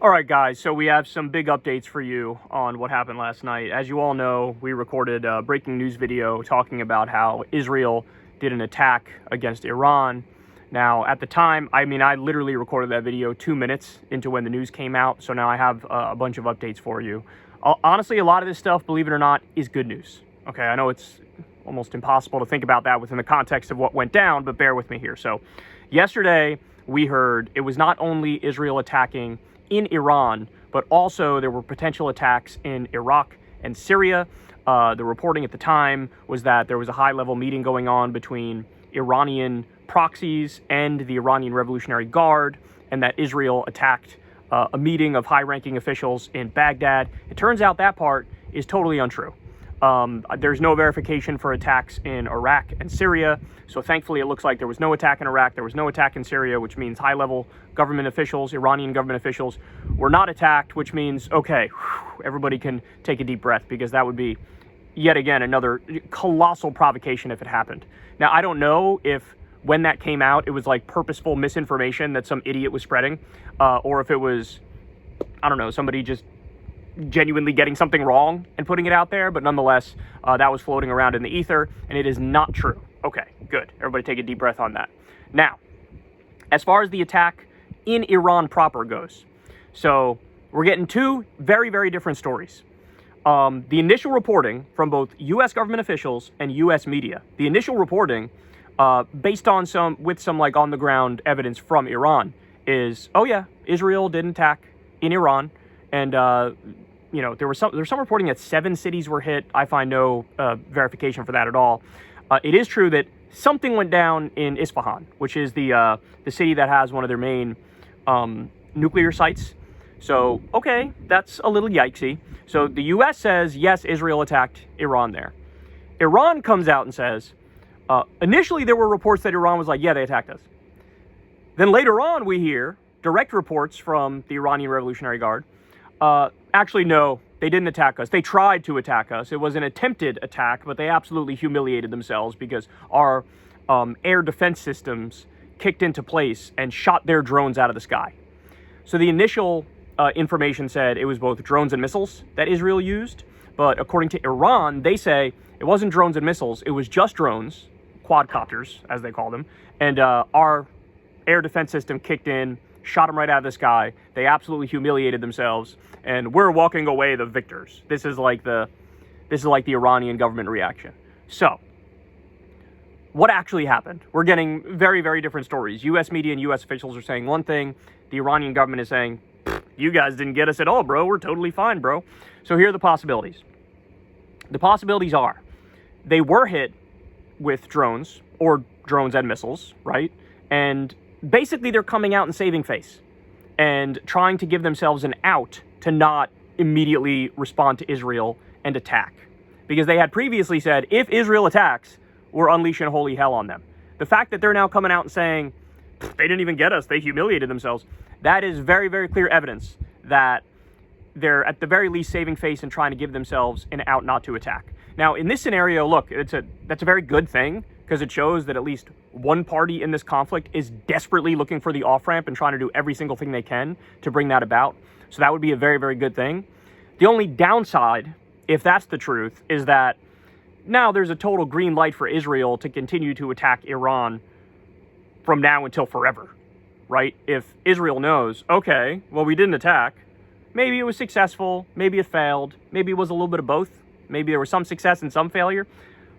All right, guys, so we have some big updates for you on what happened last night. As you all know, we recorded a breaking news video talking about how Israel did an attack against Iran. Now, at the time, I literally recorded that video 2 minutes into when the news came out, so now I have a bunch of updates for you. Honestly, a lot of this stuff, believe it or not, is good news. Okay, I know it's almost impossible to think about that within the context of what went down, but bear with me here. So, yesterday, we heard it was not only Israel attacking in Iran, but also there were potential attacks in Iraq and Syria. The reporting at the time was that there was a high-level meeting going on between Iranian proxies and the Iranian Revolutionary Guard, and that Israel attacked a meeting of high-ranking officials in Baghdad. It turns out that part is totally untrue. There's no verification for attacks in Iraq and Syria, so thankfully it looks like there was no attack in Iraq, there was no attack in Syria, which means high-level government officials, Iranian government officials, were not attacked, which means, okay, everybody can take a deep breath, because that would be, yet again, another colossal provocation if it happened. Now, I don't know if when that came out, it was like purposeful misinformation that some idiot was spreading, or if it was, I don't know, somebody just genuinely getting something wrong and putting it out there, but nonetheless, that was floating around in the ether, and it is not true. Okay, good. Everybody take a deep breath on that. Now, as far as the attack in Iran proper goes, so we're getting two very, very different stories. The initial reporting from both U.S. government officials and U.S. media, the initial reporting, based on some like on-the-ground evidence from Iran, is, oh yeah, Israel did an attack in Iran, and there was some reporting that 7 cities were hit. I find no verification for that at all. It is true that something went down in Isfahan, which is the city that has one of their main nuclear sites. So, okay, that's a little yikesy. So the U.S. says, yes, Israel attacked Iran there. Iran comes out and says, initially there were reports that Iran was like, yeah, they attacked us. Then later on we hear direct reports from the Iranian Revolutionary Guard. Actually, no, they didn't attack us. They tried to attack us. It was an attempted attack, but they absolutely humiliated themselves because our air defense systems kicked into place and shot their drones out of the sky. So the initial information said it was both drones and missiles that Israel used, but according to Iran, they say it wasn't drones and missiles, it was just drones, quadcopters, as they call them, and our air defense system kicked in, shot them right out of the sky. They absolutely humiliated themselves, and we're walking away the victors. This is like the Iranian government reaction. So, what actually happened? We're getting very, very different stories. U.S. media and U.S. officials are saying one thing. The Iranian government is saying, you guys didn't get us at all, bro. We're totally fine, bro. So here are the possibilities. The possibilities are, they were hit with drones, or drones and missiles, right? And basically they're coming out and saving face and trying to give themselves an out to not immediately respond to Israel and attack. Because they had previously said, if Israel attacks, we're unleashing holy hell on them. The fact that they're now coming out and saying, they didn't even get us, they humiliated themselves, that is very, very clear evidence that they're at the very least saving face and trying to give themselves an out not to attack. Now, in this scenario, look, that's a very good thing, because it shows that at least one party in this conflict is desperately looking for the off-ramp and trying to do every single thing they can to bring that about. So that would be a very, very good thing. The only downside, if that's the truth, is that now there's a total green light for Israel to continue to attack Iran from now until forever, right? If Israel knows, okay, well, we didn't attack. Maybe it was successful. Maybe it failed. Maybe it was a little bit of both. Maybe there was some success and some failure.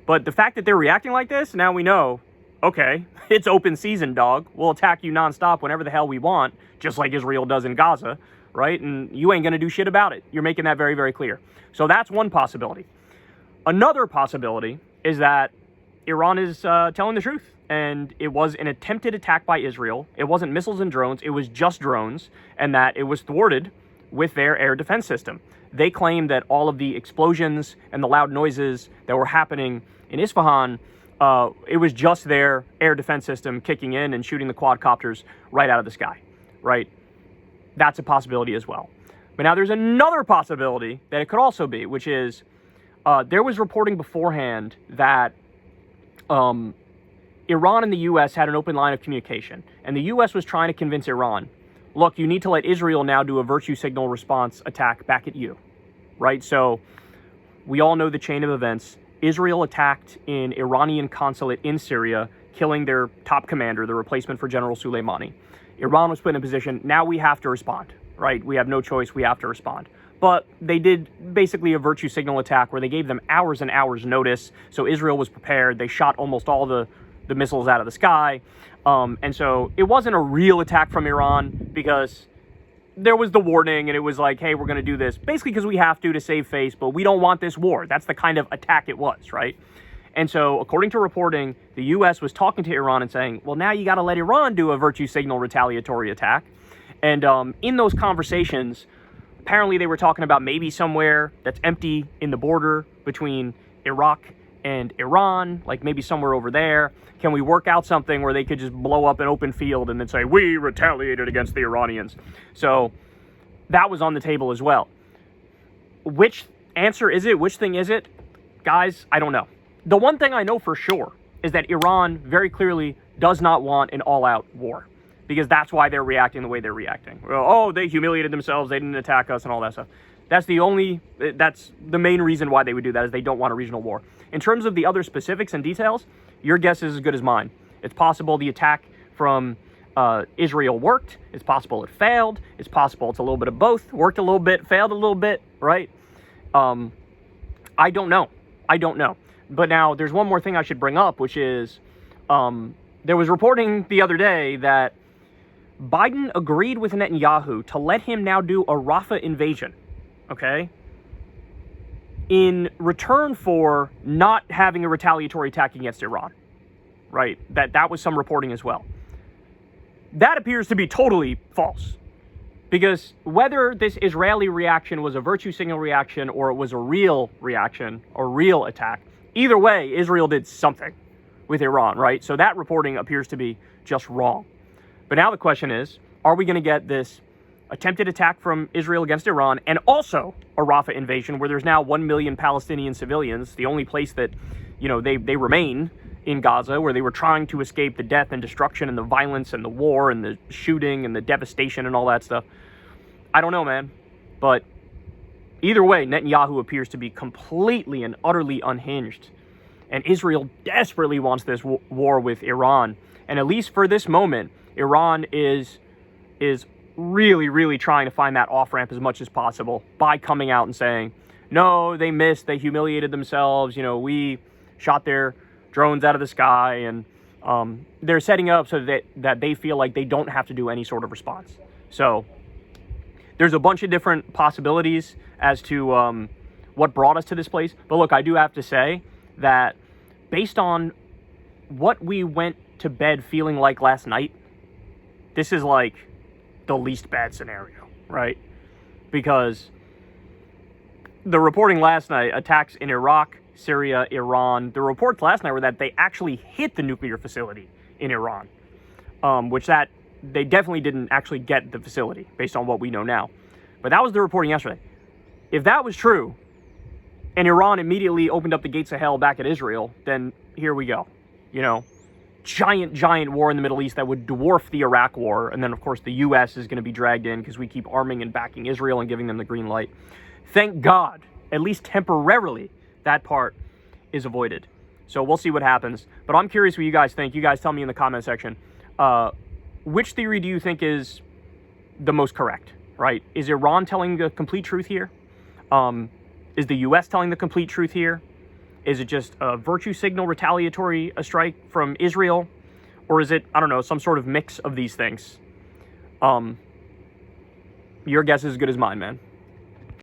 But the fact that they're reacting like this, now we know, okay, it's open season, dog. We'll attack you nonstop whenever the hell we want, just like Israel does in Gaza, right? And you ain't going to do shit about it. You're making that very, very clear. So that's one possibility. Another possibility is that Iran is telling the truth, and it was an attempted attack by Israel. It wasn't missiles and drones. It was just drones, and that it was thwarted with their air defense system. They claim that all of the explosions and the loud noises that were happening in Isfahan, it was just their air defense system kicking in and shooting the quadcopters right out of the sky, right? That's a possibility as well. But now there's another possibility that it could also be, which is there was reporting beforehand that Iran and the U.S. had an open line of communication, and the U.S. was trying to convince Iran, look, you need to let Israel now do a virtue signal response attack back at you, right? So we all know the chain of events. Israel attacked an Iranian consulate in Syria, killing their top commander, the replacement for General Soleimani. Iran was put in a position, now we have to respond, right? We have no choice, we have to respond. But they did basically a virtue signal attack where they gave them hours and hours notice, so Israel was prepared. They shot almost all the missiles out of the sky. And so it wasn't a real attack from Iran because there was the warning and it was like, hey, we're going to do this basically because we have to save face, but we don't want this war. That's the kind of attack it was, right? And so according to reporting, the U.S. was talking to Iran and saying, well, now you got to let Iran do a virtue signal retaliatory attack. And in those conversations, apparently they were talking about maybe somewhere that's empty in the border between Iraq and Iran, like maybe somewhere over there. Can we work out something where they could just blow up an open field and then say, we retaliated against the Iranians? So that was on the table as well. Which answer is it? Which thing is it? Guys, I don't know. The one thing I know for sure is that Iran very clearly does not want an all-out war, because that's why they're reacting the way they're reacting. Oh, they humiliated themselves, they didn't attack us and all that stuff. That's the main reason why they would do that, is they don't want a regional war. In terms of the other specifics and details, your guess is as good as mine. It's possible the attack from Israel worked. It's possible it failed. It's possible it's a little bit of both. Worked a little bit, failed a little bit, right? I don't know. But now there's one more thing I should bring up, which is there was reporting the other day that Biden agreed with Netanyahu to let him now do a Rafah invasion, okay, in return for not having a retaliatory attack against Iran, right? That was some reporting as well. That appears to be totally false, because whether this Israeli reaction was a virtue signal reaction or it was a real reaction or real attack, either way, Israel did something with Iran, right? So that reporting appears to be just wrong. But now the question is, are we going to get this attempted attack from Israel against Iran and also a Rafah invasion where there's now 1 million Palestinian civilians, the only place that, you know, they remain in Gaza, where they were trying to escape the death and destruction and the violence and the war and the shooting and the devastation and all that stuff? I don't know, man. But either way, Netanyahu appears to be completely and utterly unhinged. And Israel desperately wants this war with Iran. And at least for this moment, Iran is really, really trying to find that off-ramp as much as possible by coming out and saying, no, they missed, they humiliated themselves, you know, we shot their drones out of the sky, and they're setting up so that they feel like they don't have to do any sort of response. So there's a bunch of different possibilities as to what brought us to this place. But look, I do have to say that based on what we went to bed feeling like last night, this is like the least bad scenario, right? Because the reporting last night, attacks in Iraq, Syria, Iran, the reports last night were that they actually hit the nuclear facility in Iran, which that they definitely didn't actually get the facility based on what we know now. But that was the reporting yesterday. If that was true, and Iran immediately opened up the gates of hell back at Israel, then here we go. You know, giant war in the Middle East that would dwarf the Iraq war. And then, of course, the U.S. is going to be dragged in because we keep arming and backing Israel and giving them the green light. Thank God, at least temporarily, that part is avoided. So we'll see what happens. But I'm curious what you guys think. You guys tell me in the comment section. Which theory do you think is the most correct, right? Is Iran telling the complete truth here? Is the U.S. telling the complete truth here? Is it just a virtue signal retaliatory strike from Israel? Or is it, I don't know, some sort of mix of these things? Your guess is as good as mine, man.